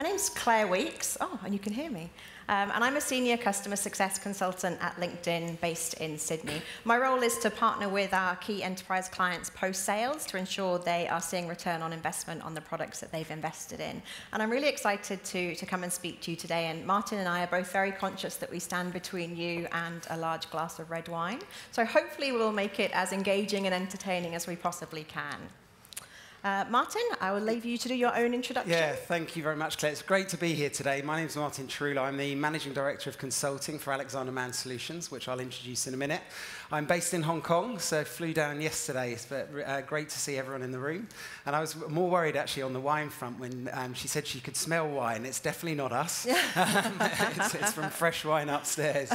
My name's Claire Weeks. Oh, and you can hear me. And I'm a senior customer success consultant at LinkedIn based in Sydney. My role is to partner with our key enterprise clients post-sales to ensure they are seeing return on investment on the products that they've invested in. And I'm really excited to come and speak to you today. And Martin and I are both very conscious that we stand between you and a large glass of red wine. So hopefully we'll make it as engaging and entertaining as we possibly can. Martin, I will leave you to do your own introduction. Yeah, thank you very much, Claire. It's great to be here today. My name's Martin Trulo. I'm the Managing Director of Consulting for Alexander Mann Solutions, which I'll introduce in a minute. I'm based in Hong Kong, so flew down yesterday, but great to see everyone in the room. And I was more worried, actually, on the wine front when she said she could smell wine. It's definitely not us. It's from fresh wine upstairs.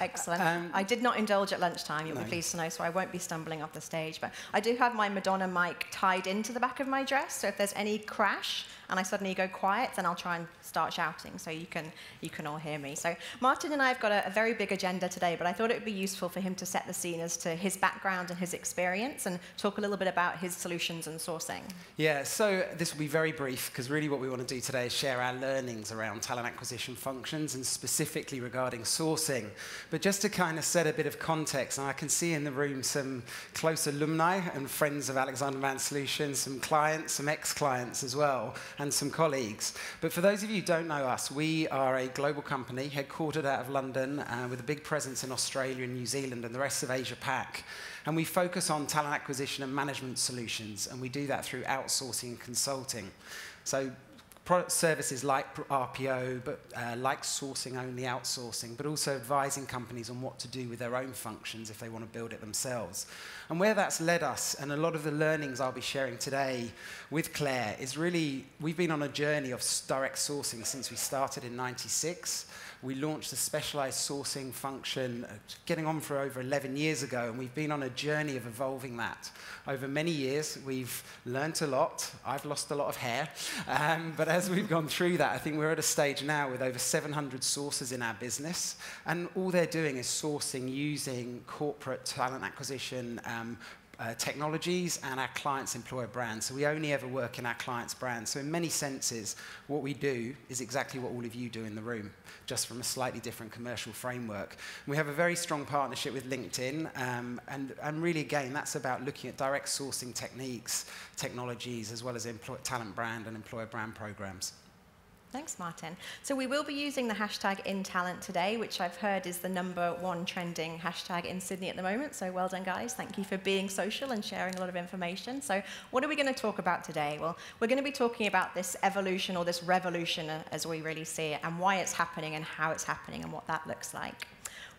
Excellent. I did not indulge at lunchtime, you'll be pleased to know, so I won't be stumbling off the stage. But I do have my Madonna mic tied into the back of my dress, so if there's any crash and I suddenly go quiet, then I'll try and start shouting so you can all hear me. So Martin and I have got a very big agenda today, but I thought it would be useful for him to set the scene as to his background and his experience and talk a little bit about his solutions and sourcing. Yeah, so this will be very brief because really what we want to do today is share our learnings around talent acquisition functions and specifically regarding sourcing. But just to kind of set a bit of context, and I can see in the room some close alumni and friends of Alexander Mann Solutions, some clients, some ex-clients as well, and some colleagues. But for those of you who don't know us, we are a global company headquartered out of London with a big presence in Australia and New Zealand and the rest of Asia Pac. And we focus on talent acquisition and management solutions, and we do that through outsourcing and consulting. So product services like RPO, but like sourcing only outsourcing, but also advising companies on what to do with their own functions if they want to build it themselves. And where that's led us, and a lot of the learnings I'll be sharing today with Claire, is really, we've been on a journey of direct sourcing since we started in '96. We launched the specialized sourcing function getting on for over 11 years ago, and we've been on a journey of evolving that. Over many years, we've learnt a lot. I've lost a lot of hair, but as we've gone through that, I think we're at a stage now with over 700 sources in our business, and all they're doing is sourcing using corporate talent acquisition technologies and our clients' employer brands. So we only ever work in our clients' brands. So in many senses, what we do is exactly what all of you do in the room, just from a slightly different commercial framework. We have a very strong partnership with LinkedIn, and really, again, that's about looking at direct sourcing techniques, technologies, as well as talent brand and employer brand programs. Thanks, Martin. So we will be using the hashtag InTalent today, which I've heard is the #1 trending hashtag in Sydney at the moment. So well done, guys. Thank you for being social and sharing a lot of information. So what are we going to talk about today? Well, we're going to be talking about this evolution or this revolution as we really see it, and why it's happening and how it's happening and what that looks like.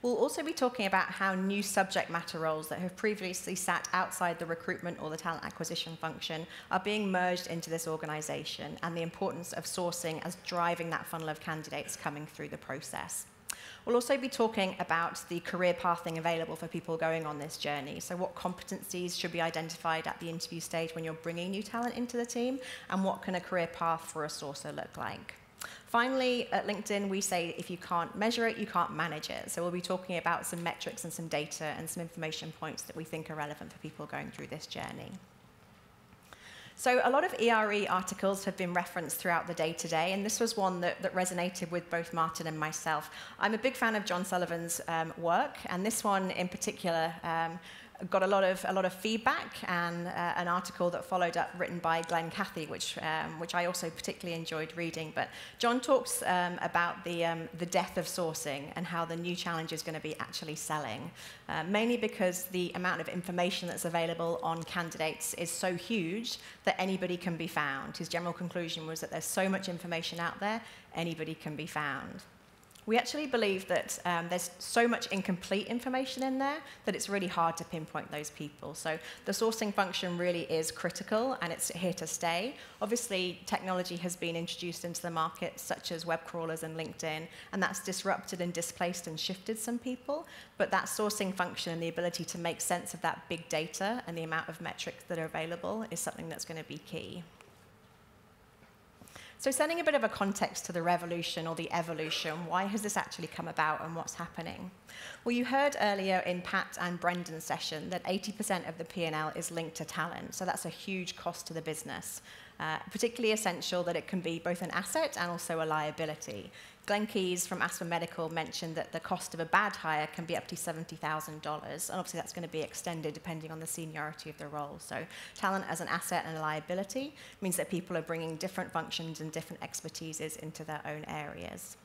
We'll also be talking about how new subject matter roles that have previously sat outside the recruitment or the talent acquisition function are being merged into this organization, and the importance of sourcing as driving that funnel of candidates coming through the process. We'll also be talking about the career pathing available for people going on this journey. So what competencies should be identified at the interview stage when you're bringing new talent into the team, and what can a career path for a sourcer look like? Finally, at LinkedIn, we say if you can't measure it, you can't manage it. So we'll be talking about some metrics and some data and some information points that we think are relevant for people going through this journey. So a lot of ERE articles have been referenced throughout the day today, and this was one that resonated with both Martin and myself. I'm a big fan of John Sullivan's work, and this one in particular got a lot of feedback, and an article that followed up written by Glenn Cathy, which I also particularly enjoyed reading. But John talks about the death of sourcing and how the new challenge is going to be actually selling, mainly because the amount of information that's available on candidates is so huge that anybody can be found. His general conclusion was that there's so much information out there, anybody can be found. We actually believe that there's so much incomplete information in there that it's really hard to pinpoint those people. So the sourcing function really is critical, and it's here to stay. Obviously, technology has been introduced into the market, such as web crawlers and LinkedIn, and that's disrupted and displaced and shifted some people. But that sourcing function and the ability to make sense of that big data and the amount of metrics that are available is something that's going to be key. So setting a bit of a context to the revolution or the evolution, why has this actually come about and what's happening? Well, you heard earlier in Pat and Brendan's session that 80% of the P&L is linked to talent, so that's a huge cost to the business. Particularly essential that it can be both an asset and also a liability. Glenn Keyes from Aspen Medical mentioned that the cost of a bad hire can be up to $70,000, and obviously that's going to be extended depending on the seniority of the role. So talent as an asset and a liability means that people are bringing different functions and different expertises into their own areas.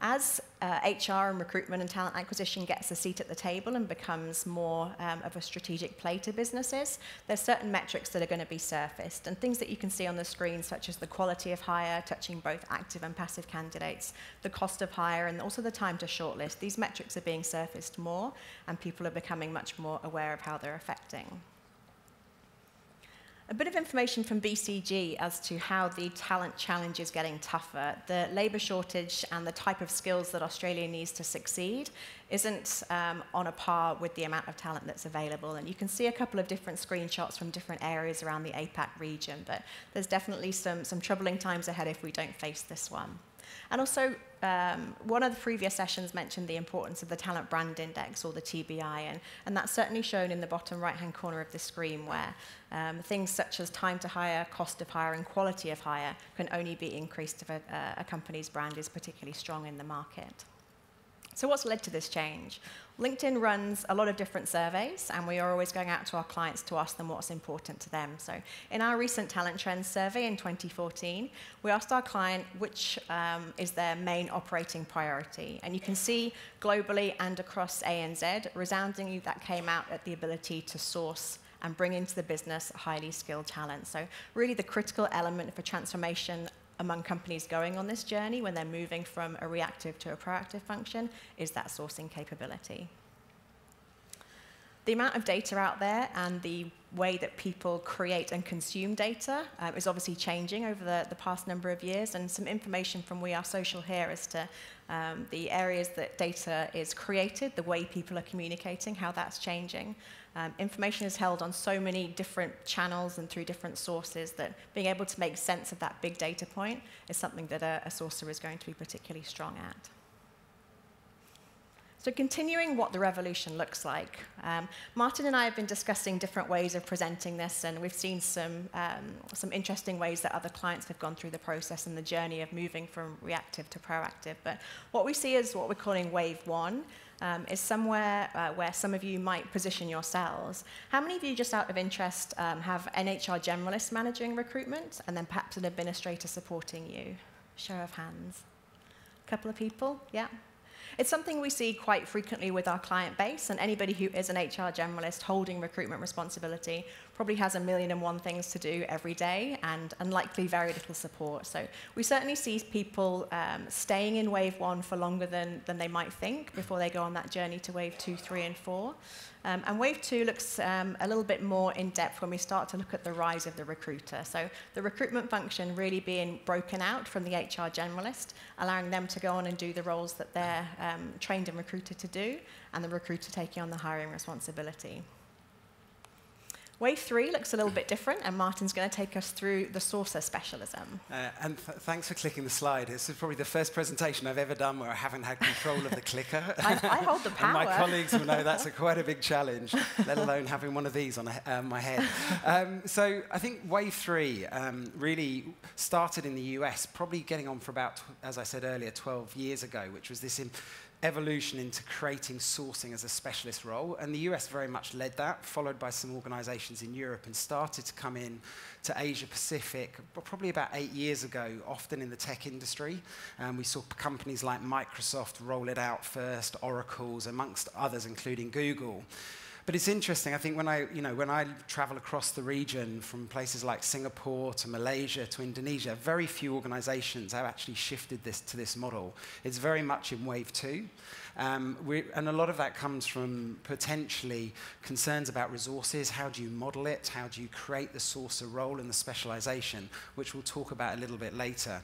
As HR and recruitment and talent acquisition gets a seat at the table and becomes more of a strategic play to businesses, there's certain metrics that are going to be surfaced, and things that you can see on the screen, such as the quality of hire, touching both active and passive candidates, the cost of hire, and also the time to shortlist. These metrics are being surfaced more, and people are becoming much more aware of how they're affecting. A bit of information from BCG as to how the talent challenge is getting tougher. The labour shortage and the type of skills that Australia needs to succeed isn't on a par with the amount of talent that's available. And you can see a couple of different screenshots from different areas around the APAC region, but there's definitely some troubling times ahead if we don't face this one. And also, one of the previous sessions mentioned the importance of the Talent Brand Index, or the TBI, and that's certainly shown in the bottom right-hand corner of the screen, where things such as time to hire, cost of hire, and quality of hire can only be increased if a company's brand is particularly strong in the market. So what's led to this change? LinkedIn runs a lot of different surveys, and we are always going out to our clients to ask them what's important to them. So in our recent Talent Trends survey in 2014, we asked our client which is their main operating priority. And you can see globally and across ANZ, resoundingly that came out at the ability to source and bring into the business highly skilled talent. So really the critical element for transformation among companies going on this journey when they're moving from a reactive to a proactive function is that sourcing capability. The amount of data out there and the way that people create and consume data is obviously changing over the past number of years, and some information from We Are Social here as to the areas that data is created, the way people are communicating, how that's changing. Information is held on so many different channels and through different sources that being able to make sense of that big data point is something that a sourcer is going to be particularly strong at. So continuing what the revolution looks like, Martin and I have been discussing different ways of presenting this, and we've seen some interesting ways that other clients have gone through the process and the journey of moving from reactive to proactive. But what we see is what we're calling wave one, is somewhere where some of you might position yourselves. How many of you, just out of interest, have an HR generalist managing recruitment and then perhaps an administrator supporting you? Show of hands. A couple of people, yeah. It's something we see quite frequently with our client base, and anybody who is an HR generalist holding recruitment responsibility probably has 1,000,001 things to do every day and unlikely very little support. So we certainly see people staying in wave one for longer than they might think before they go on that journey to wave 2, 3, and 4. And wave 2 looks a little bit more in depth when we start to look at the rise of the recruiter. So the recruitment function really being broken out from the HR generalist, allowing them to go on and do the roles that they're trained and recruited to do, and the recruiter taking on the hiring responsibility. Wave 3 looks a little bit different, and Martin's going to take us through the sourcer specialism. Thanks for clicking the slide. This is probably the first presentation I've ever done where I haven't had control of the clicker. I hold the power. And my colleagues will know that's quite a big challenge, let alone having one of these on my head. So I think wave 3 really started in the US, probably getting on for about, as I said earlier, 12 years ago, which was this evolution into creating sourcing as a specialist role. And the US very much led that, followed by some organizations in Europe, and started to come in to Asia Pacific probably about 8 years ago, often in the tech industry. We saw companies like Microsoft roll it out first, Oracle's, amongst others, including Google. But it's interesting, I think when I travel across the region from places like Singapore to Malaysia to Indonesia, very few organizations have actually shifted this to this model. It's very much in wave 2. And a lot of that comes from potentially concerns about resources. How do you model it? How do you create the sourcer role and the specialization, which we'll talk about a little bit later.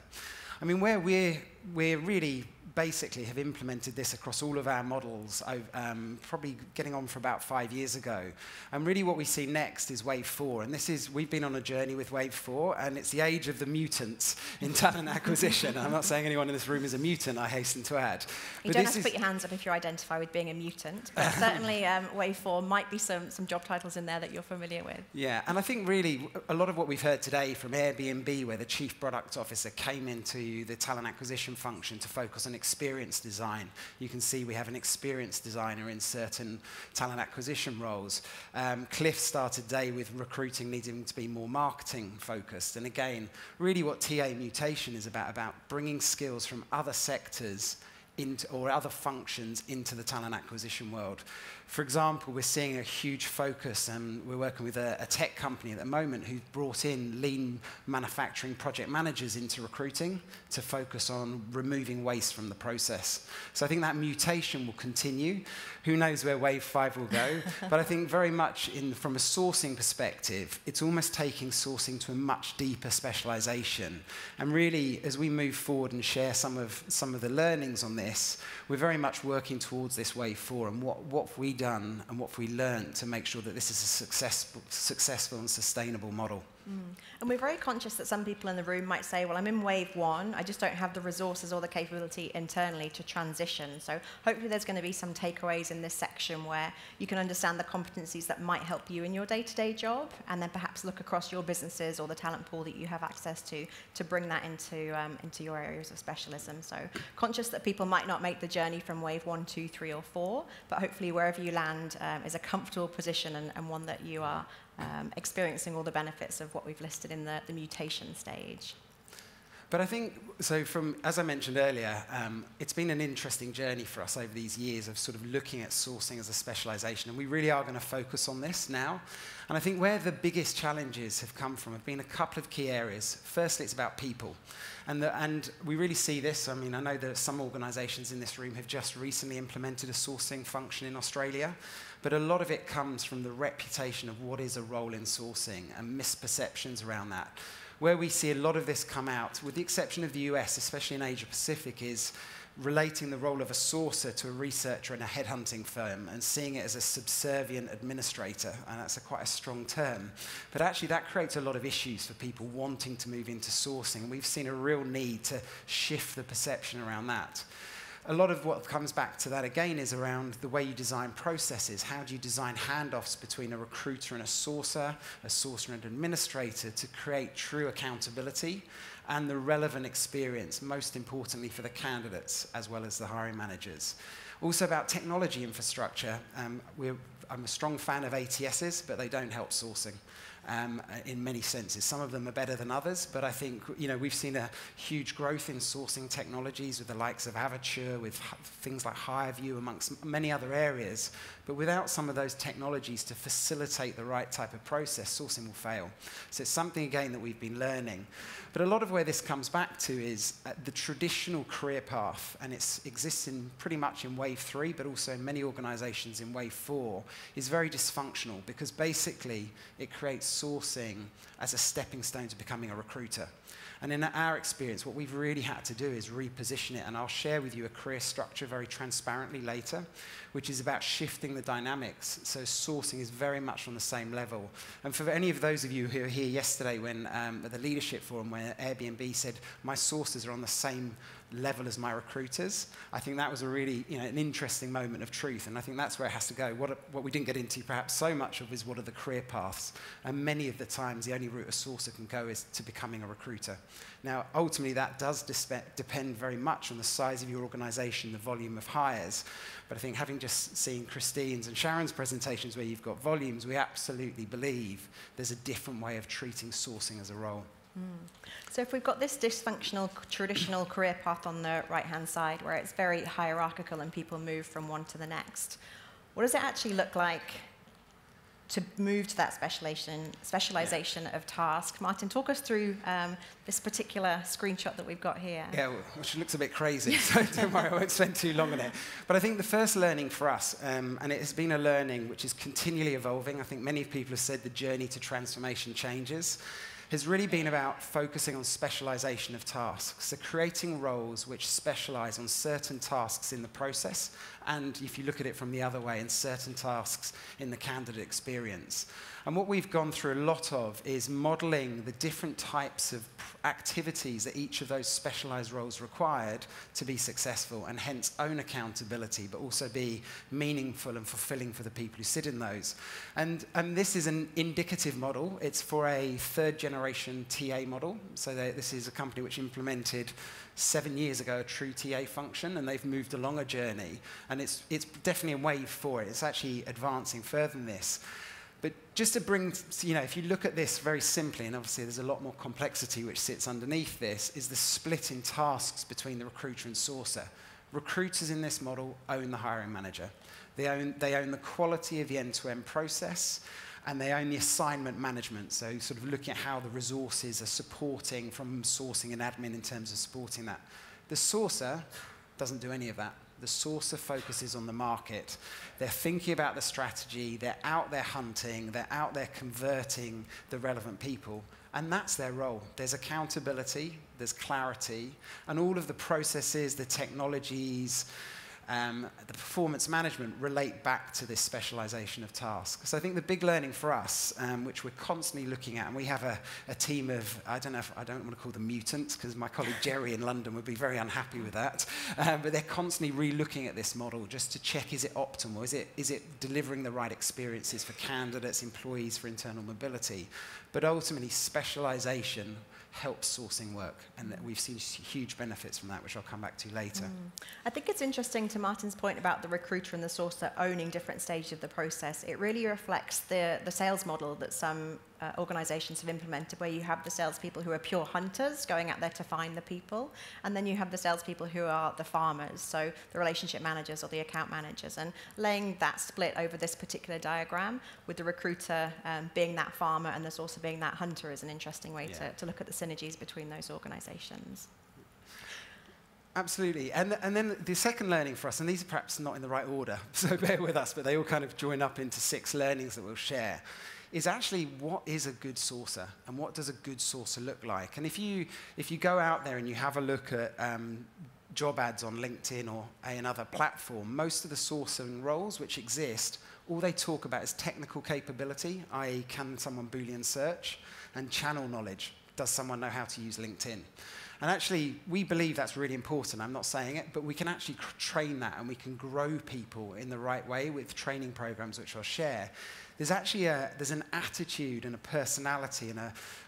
I mean, where we're we really basically have implemented this across all of our models, probably getting on for about 5 years ago. And really what we see next is wave 4. And we've been on a journey with wave 4, and it's the age of the mutants in talent acquisition. I'm not saying anyone in this room is a mutant, I hasten to add. You don't have to put your hands up if you identify with being a mutant, but certainly wave 4 might be some job titles in there that you're familiar with. Yeah, and I think really a lot of what we've heard today from Airbnb, where the chief product officer came into the talent acquisition function to focus on experience design. You can see we have an experience designer in certain talent acquisition roles. Cliff started day with recruiting needing to be more marketing focused. And again, really what TA Mutation is about bringing skills from other sectors or other functions into the talent acquisition world. For example, we're seeing a huge focus, and we're working with a tech company at the moment who's brought in lean manufacturing project managers into recruiting to focus on removing waste from the process. So I think that mutation will continue. Who knows where wave 5 will go? But I think very much from a sourcing perspective, it's almost taking sourcing to a much deeper specialization. And really, as we move forward and share some of the learnings on this, we're very much working towards this wave 4 and what we done and what we learned to make sure that this is a successful and sustainable model. And we're very conscious that some people in the room might say, well, I'm in wave 1, I just don't have the resources or the capability internally to transition. So hopefully there's going to be some takeaways in this section where you can understand the competencies that might help you in your day-to-day job, and then perhaps look across your businesses or the talent pool that you have access to bring that into your areas of specialism. So conscious that people might not make the journey from wave 1, 2, 3, or 4, but hopefully wherever you land is a comfortable position and one that you are experiencing all the benefits of what we've listed in the mutation stage. But I think, so as I mentioned earlier, it's been an interesting journey for us over these years of sort of looking at sourcing as a specialization, and we really are going to focus on this now. And I think where the biggest challenges have come from have been a couple of key areas. Firstly, it's about people. And we really see this. I mean, I know that some organizations in this room have just recently implemented a sourcing function in Australia, but a lot of it comes from the reputation of what is a role in sourcing and misperceptions around that. Where we see a lot of this come out, with the exception of the US, especially in Asia Pacific, is relating the role of a sourcer to a researcher in a headhunting firm and seeing it as a subservient administrator, and that's quite a strong term. But actually that creates a lot of issues for people wanting to move into sourcing, and we've seen a real need to shift the perception around that. A lot of what comes back to that again is around the way you design processes. How do you design handoffs between a recruiter and a sourcer and an administrator, to create true accountability and the relevant experience, most importantly for the candidates as well as the hiring managers. Also about technology infrastructure. I'm a strong fan of ATSs, but they don't help sourcing. In many senses. Some of them are better than others, but I think we've seen a huge growth in sourcing technologies with the likes of Avature, with things like HireVue, amongst many other areas. But without some of those technologies to facilitate the right type of process, sourcing will fail. So it's something, again, that we've been learning. But a lot of where this comes back to is the traditional career path, and it exists pretty much in wave 3, but also in many organizations in wave 4, is very dysfunctional, because basically it creates sourcing as a stepping stone to becoming a recruiter. And in our experience, what we've really had to do is reposition it, and I'll share with you a career structure very transparently later, which is about shifting the dynamics, so sourcing is very much on the same level. And for any of those of you who were here yesterday when at the leadership forum where Airbnb said, my sources are on the same level as my recruiters, I think that was a really an interesting moment of truth, and I think that's where it has to go. What we didn't get into perhaps so much of is what are the career paths, and many of the times the only route a sourcer can go is to becoming a recruiter. Now ultimately that does depend very much on the size of your organization, the volume of hires, but I think having just seen Christine's and Sharon's presentations where you've got volumes, we absolutely believe there's a different way of treating sourcing as a role. So if we've got this dysfunctional traditional career path on the right-hand side where it's very hierarchical and people move from one to the next, what does it actually look like to move to that specialization of task? Martin, talk us through this particular screenshot that we've got here. Yeah, which looks a bit crazy, so don't worry, I won't spend too long on it. But I think the first learning for us, and it has been a learning which is continually evolving, I think many people have said the journey to transformation changes. has really been about focusing on specialization of tasks. So creating roles which specialize on certain tasks in the process, and if you look at it from the other way, in certain tasks in the candidate experience. And what we've gone through a lot of is modeling the different types of activities that each of those specialized roles required to be successful, and hence own accountability, but also be meaningful and fulfilling for the people who sit in those. And this is an indicative model. It's for a third-generation TA model. So this is a company which implemented 7 years ago a true TA function, and they've moved along a journey. And it's definitely a wave for it. It's actually advancing further than this. But just to bring, if you look at this very simply, and obviously there's a lot more complexity which sits underneath this, is the split in tasks between the recruiter and sourcer. Recruiters in this model own the hiring manager. They own the quality of the end-to-end process, and they own the assignment management, so sort of looking at how the resources are supporting from sourcing and admin in terms of supporting that. The sourcer doesn't do any of that. The sourcer focuses on the market. They're thinking about the strategy, they're out there hunting, they're out there converting the relevant people, and that's their role. There's accountability, there's clarity, and all of the processes, the technologies, the performance management relate back to this specialization of tasks. So I think the big learning for us, which we're constantly looking at, and we have a team of, I don't want to call them mutants, because my colleague Jerry in London would be very unhappy with that, but they're constantly re-looking at this model just to check, is it optimal? Is it delivering the right experiences for candidates, employees, for internal mobility? But ultimately, specialization helps sourcing work, and that we've seen huge benefits from that, which I'll come back to later. I think it's interesting, to Martin's point about the recruiter and the sourcer owning different stages of the process. It really reflects the sales model that some organizations have implemented, where you have the salespeople who are pure hunters going out there to find the people, and then you have the salespeople who are the farmers, so the relationship managers or the account managers, and laying that split over this particular diagram with the recruiter being that farmer and the sourcer being that hunter is an interesting way to look at the synergies between those organizations. Absolutely. And then the second learning for us, and these are perhaps not in the right order, so bear with us, but they all kind of join up into 6 learnings that we'll share, is actually what is a good sourcer and what does a good sourcer look like? And if you go out there and you have a look at job ads on LinkedIn or another platform, most of the sourcing roles which exist, all they talk about is technical capability, i.e. can someone Boolean search, and channel knowledge. Does someone know how to use LinkedIn? And actually, we believe that's really important. I'm not saying it, but we can actually train that, and we can grow people in the right way with training programs, which I'll share. There's actually there's an attitude and a personality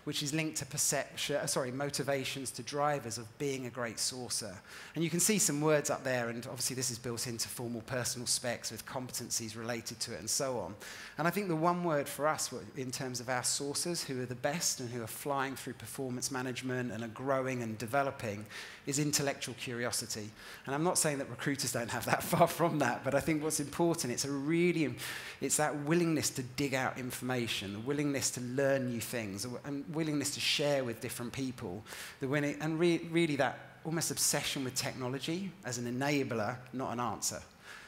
which is linked to motivations to drivers of being a great sourcer. And you can see some words up there, and obviously this is built into formal personal specs with competencies related to it and so on. And I think the one word for us in terms of our sourcers who are the best and who are flying through performance management and are growing and developing is intellectual curiosity. And I'm not saying that recruiters don't have that, far from that, but I think what's important, it's that willingness to dig out information, the willingness to learn new things, and willingness to share with different people, really that almost obsession with technology as an enabler, not an answer.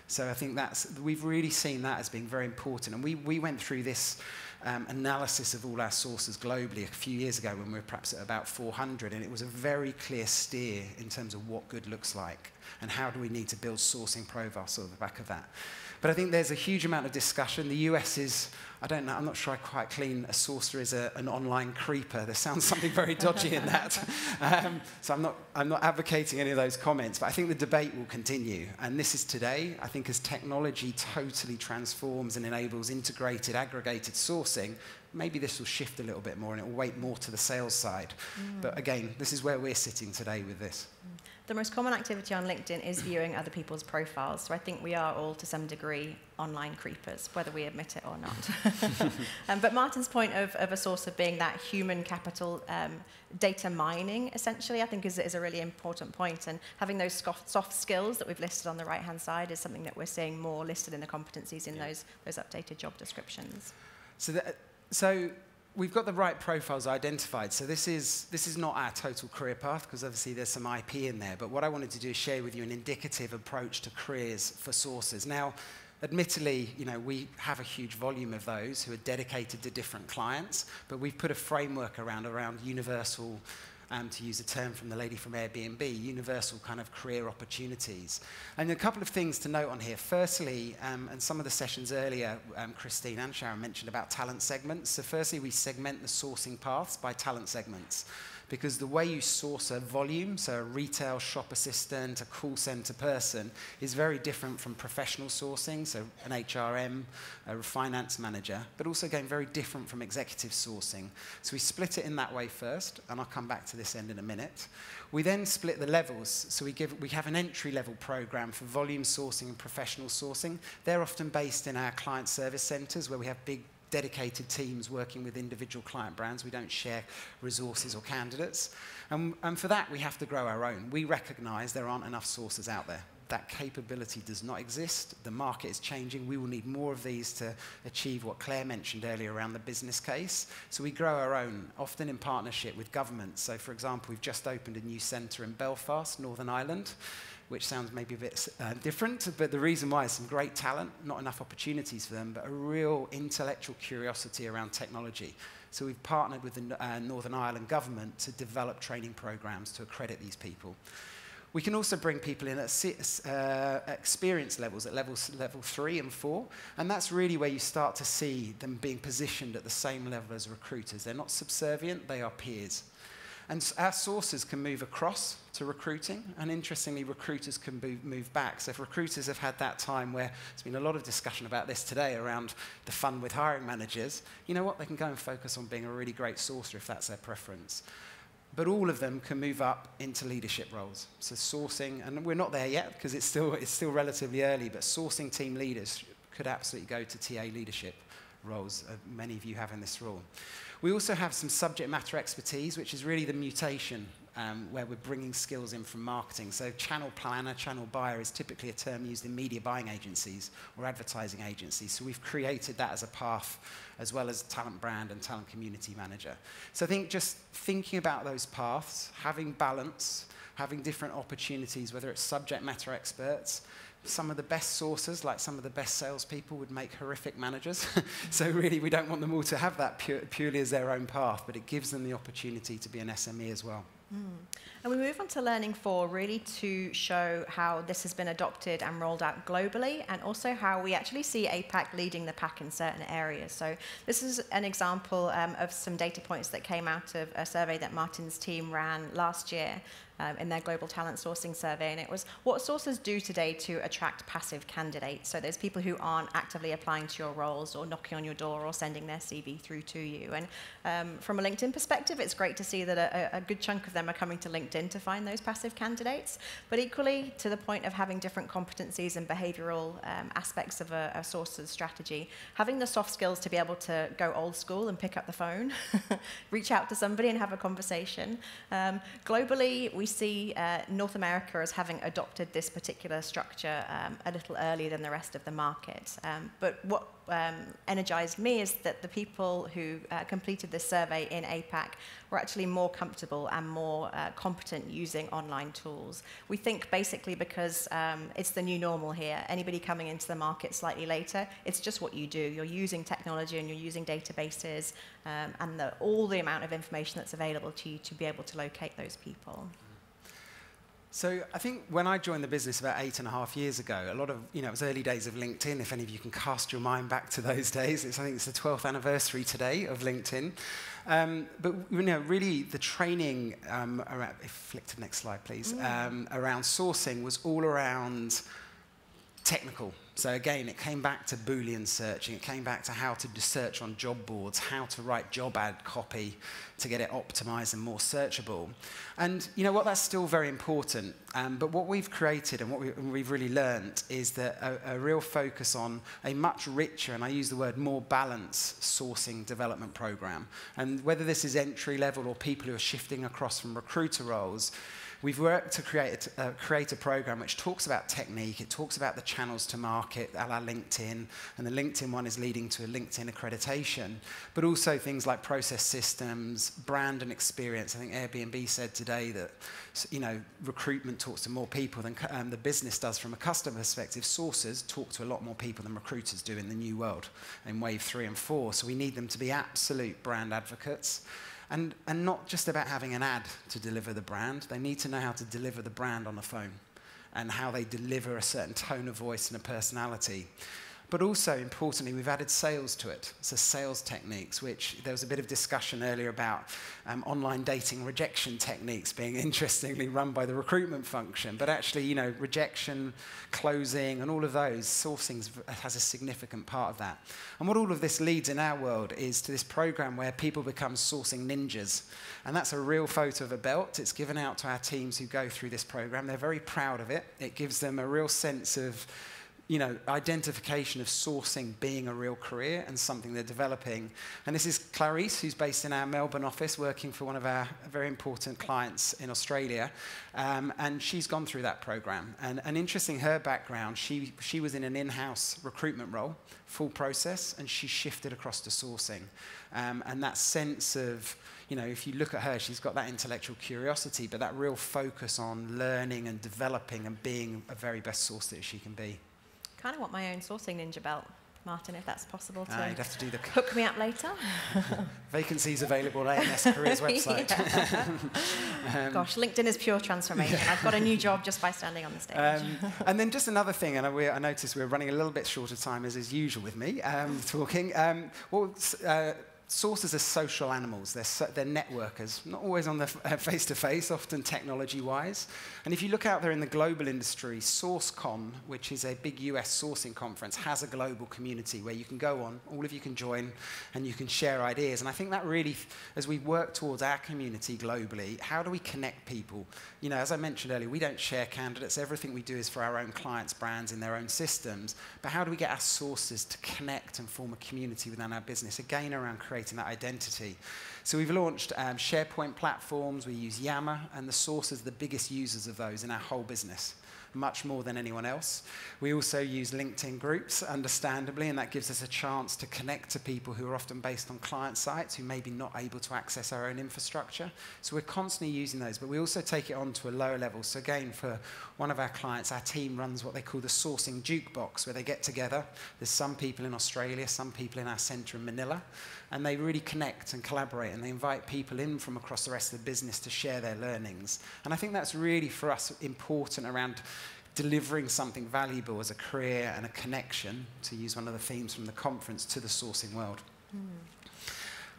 So I think we've really seen that as being very important. And we went through this analysis of all our sources globally a few years ago when we were perhaps at about 400, and it was a very clear steer in terms of what good looks like and how do we need to build sourcing profiles on the back of that. But I think there's a huge amount of discussion. The US is, I don't know, I'm not sure I quite clean a sourcer is an online creeper. There sounds something very dodgy in that. So I'm not advocating any of those comments, but I think the debate will continue. And this is today. I think as technology totally transforms and enables integrated, aggregated sourcing, maybe this will shift a little bit more and it will weight more to the sales side. But again, this is where we're sitting today with this. The most common activity on LinkedIn is viewing other people's profiles. So I think we are all, to some degree, online creepers, whether we admit it or not. But Martin's point of a sourcer being that human capital data mining, essentially, I think is a really important point. And having those soft skills that we've listed on the right-hand side is something that we're seeing more listed in the competencies in those updated job descriptions. So we've got the right profiles identified. So this is not our total career path, because obviously there's some IP in there. But what I wanted to do is share with you an indicative approach to careers for sourcers. Now, Admittedly, we have a huge volume of those who are dedicated to different clients, but we've put a framework around universal, to use a term from the lady from Airbnb, universal kind of career opportunities. And a couple of things to note on here. Firstly, and some of the sessions earlier, Christine and Sharon mentioned about talent segments. So firstly, we segment the sourcing paths by talent segments, because the way you source a volume, so a retail shop assistant, a call center person, is very different from professional sourcing, so an HRM, a finance manager, but also again very different from executive sourcing. So we split it in that way first, and I'll come back to this end in a minute. We then split the levels, so we have an entry-level program for volume sourcing and professional sourcing. They're often based in our client service centers, where we have big dedicated teams working with individual client brands. We don't share resources or candidates. And for that, we have to grow our own. We recognize there aren't enough sources out there. That capability does not exist. The market is changing. We will need more of these to achieve what Claire mentioned earlier around the business case. So we grow our own, often in partnership with governments. So for example, we've just opened a new centre in Belfast, Northern Ireland, which sounds maybe a bit different, but the reason why is some great talent, not enough opportunities for them, but a real intellectual curiosity around technology. So we've partnered with the Northern Ireland government to develop training programs to accredit these people. We can also bring people in at experience levels, at level 3 and 4, and that's really where you start to see them being positioned at the same level as recruiters. They're not subservient, they are peers. And our sources can move across to recruiting, and interestingly, recruiters can move back. So if recruiters have had that time where there's been a lot of discussion about this today around the fun with hiring managers, you know what? They can go and focus on being a really great sourcer if that's their preference. But all of them can move up into leadership roles. So sourcing, and we're not there yet because it's still relatively early, but sourcing team leaders could absolutely go to TA leadership roles. Many of you have in this role. We also have some subject matter expertise, which is really the mutation where we're bringing skills in from marketing. So channel planner, channel buyer is typically a term used in media buying agencies or advertising agencies. So we've created that as a path, as well as talent brand and talent community manager. So I think just thinking about those paths, having balance, having different opportunities, whether it's subject matter experts, some of the best sources, like some of the best salespeople, would make horrific managers. So really, we don't want them all to have that purely as their own path, but it gives them the opportunity to be an SME as well. And we move on to Learning 4, really to show how this has been adopted and rolled out globally, and also how we actually see APAC leading the pack in certain areas. So this is an example of some data points that came out of a survey that Martin's team ran last year in their global talent sourcing survey, and it was what sources do today to attract passive candidates. So there's people who aren't actively applying to your roles or knocking on your door or sending their CV through to you. And from a LinkedIn perspective, it's great to see that a good chunk of them are coming to LinkedIn to find those passive candidates. But equally, to the point of having different competencies and behavioral aspects of a source's strategy, having the soft skills to be able to go old school and pick up the phone, reach out to somebody and have a conversation. Globally, we see North America as having adopted this particular structure a little earlier than the rest of the market. But what energized me is that the people who completed this survey in APAC were actually more comfortable and more competent using online tools. We think basically because it's the new normal here. Anybody coming into the market slightly later, it's just what you do. You're using technology and you're using databases and all the amount of information that's available to you to be able to locate those people. So I think when I joined the business about 8.5 years ago, a lot of, it was early days of LinkedIn, if any of you can cast your mind back to those days. I think it's the 12th anniversary today of LinkedIn. But really the training, around, flick to the next slide, please, around sourcing was all around technical. So again, it came back to Boolean searching. It came back to how to search on job boards, how to write job ad copy to get it optimized and more searchable. And you know what? That's still very important. But what we've created and what we've really learned is that a real focus on a much richer, and I use the word more balanced, sourcing development program. And whether this is entry level or people who are shifting across from recruiter roles, we've worked to create a program which talks about technique, it talks about the channels to market, a la LinkedIn, and the LinkedIn one is leading to a LinkedIn accreditation, but also things like process systems, brand and experience. I think Airbnb said today that, you know, recruitment talks to more people than the business does from a customer perspective. Sourcers talk to a lot more people than recruiters do in the new world, in wave 3 and 4. So we need them to be absolute brand advocates. And not just about having an ad to deliver the brand. They need to know how to deliver the brand on the phone and how they deliver a certain tone of voice and a personality. But also, importantly, we've added sales to it. So sales techniques, which there was a bit of discussion earlier about online dating rejection techniques being interestingly run by the recruitment function. But actually, you know, rejection, closing, and all of those, sourcing has a significant part of that. And what all of this leads in our world is to this program where people become sourcing ninjas. And that's a real photo of a belt. It's given out to our teams who go through this program. They're very proud of it. It gives them a real sense of, you know, identification of sourcing being a real career and something they're developing. And this is Clarice, who's based in our Melbourne office, working for one of our very important clients in Australia. And she's gone through that program. And interesting, her background, she was in an in-house recruitment role, full process, and she shifted across to sourcing. And that sense of, you know, if you look at her, she's got that intellectual curiosity, but that real focus on learning and developing and being a very best source that she can be. Kind of want my own sourcing ninja belt, Martin, if that's possible to you'd have to do the hook me up later. Vacancies available at AMS Careers website. Gosh, LinkedIn is pure transformation. I've got a new job just by standing on the stage. And then just another thing, and I noticed we're running a little bit short of time as is usual with me talking. Sources are social animals. They're networkers, not always on the face-to-face, often technology-wise. And if you look out there in the global industry, SourceCon, which is a big US sourcing conference, has a global community where you can go on, all of you can join, and you can share ideas. And I think that really, as we work towards our community globally, how do we connect people? You know, as I mentioned earlier, we don't share candidates. Everything we do is for our own clients' brands in their own systems. But how do we get our sources to connect and form a community within our business? Again, around creating that identity. So we've launched SharePoint platforms, we use Yammer, and the sources are the biggest users of those in our whole business, much more than anyone else. We also use LinkedIn groups, understandably, and that gives us a chance to connect to people who are often based on client sites who may be not able to access our own infrastructure. So we're constantly using those, but we also take it on to a lower level. So again, for one of our clients, our team runs what they call the sourcing jukebox, where they get together. There's some people in Australia, some people in our centre in Manila, and they really connect and collaborate, and they invite people in from across the rest of the business to share their learnings. And I think that's really, for us, important around delivering something valuable as a career and a connection, to use one of the themes from the conference, to the sourcing world.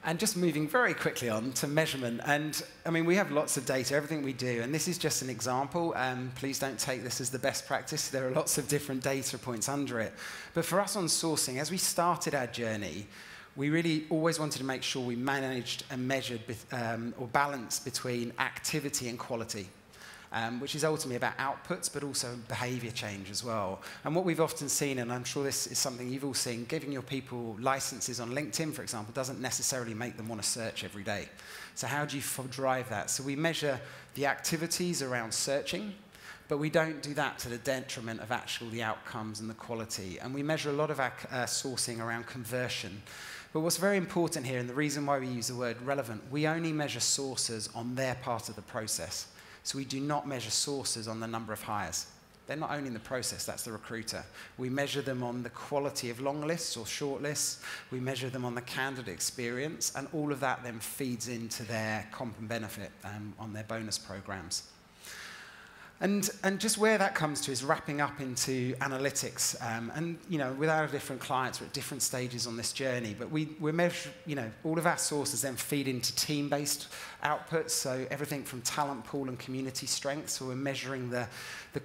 And just moving very quickly on to measurement. And I mean, we have lots of data, everything we do, and this is just an example. Please don't take this as the best practice. There are lots of different data points under it. But for us on sourcing, as we started our journey, we really always wanted to make sure we managed and measured or balanced between activity and quality. Which is ultimately about outputs, but also behavior change as well. And what we've often seen, and I'm sure this is something you've all seen, giving your people licenses on LinkedIn, for example, doesn't necessarily make them want to search every day. So how do you drive that? So we measure the activities around searching, but we don't do that to the detriment of actually the outcomes and the quality. And we measure a lot of our sourcing around conversion. But what's very important here, and the reason why we use the word relevant, we only measure sources on their part of the process. So we do not measure sources on the number of hires. They're not owning the process, that's the recruiter. We measure them on the quality of long lists or short lists. We measure them on the candidate experience, and all of that then feeds into their comp and benefit on their bonus programs. And just where that comes to is wrapping up into analytics. And, you know, with our different clients, we're at different stages on this journey, but we measure, you know, all of our sources then feed into team-based outputs, so everything from talent pool and community strength. So we're measuring the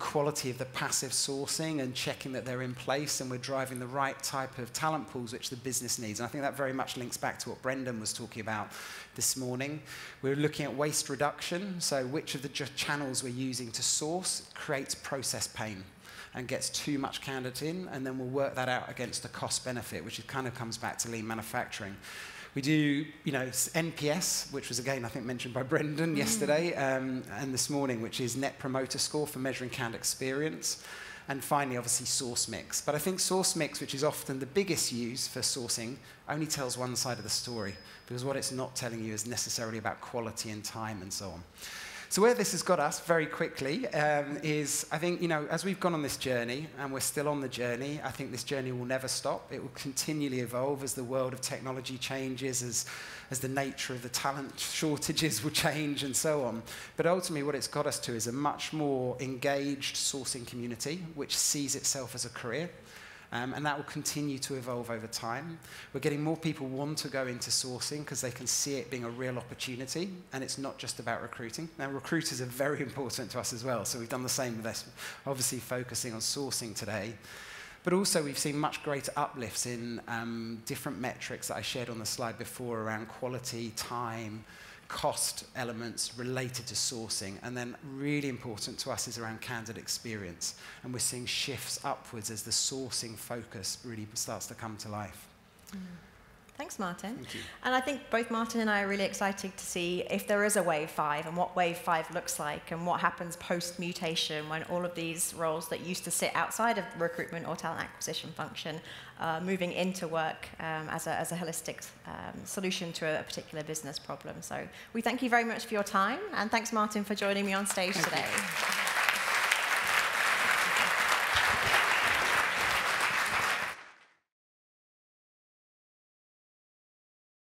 quality of the passive sourcing and checking that they're in place, and we're driving the right type of talent pools which the business needs. And I think that very much links back to what Brendan was talking about this morning. We're looking at waste reduction, so which of the channels we're using to source creates process pain and gets too much candidate in, and then we'll work that out against the cost benefit, which kind of comes back to lean manufacturing. We do, NPS, which was again, I think, mentioned by Brendan yesterday and this morning, which is Net Promoter Score for measuring candidate experience. And finally, obviously, source mix. But I think source mix, which is often the biggest use for sourcing, only tells one side of the story, because what it's not telling you is necessarily about quality and time and so on. So where this has got us very quickly is, I think, as we've gone on this journey, and we're still on the journey, I think this journey will never stop. It will continually evolve as the world of technology changes, as the nature of the talent shortages will change, and so on. But ultimately, what it's got us to is a much more engaged sourcing community, which sees itself as a career. And that will continue to evolve over time. We're getting more people want to go into sourcing because they can see it being a real opportunity, and it's not just about recruiting. Now, recruiters are very important to us as well, so we've done the same with us, obviously focusing on sourcing today. But also, we've seen much greater uplifts in different metrics that I shared on the slide before around quality, time, cost elements related to sourcing, and then really important to us is around candidate experience, and we're seeing shifts upwards as the sourcing focus really starts to come to life. Thanks, Martin. Thank you. And I think both Martin and I are really excited to see if there is a wave 5 and what wave 5 looks like and what happens post-mutation when all of these roles that used to sit outside of the recruitment or talent acquisition function moving into work as a holistic solution to a particular business problem. So we thank you very much for your time, and thanks, Martin, for joining me on stage today.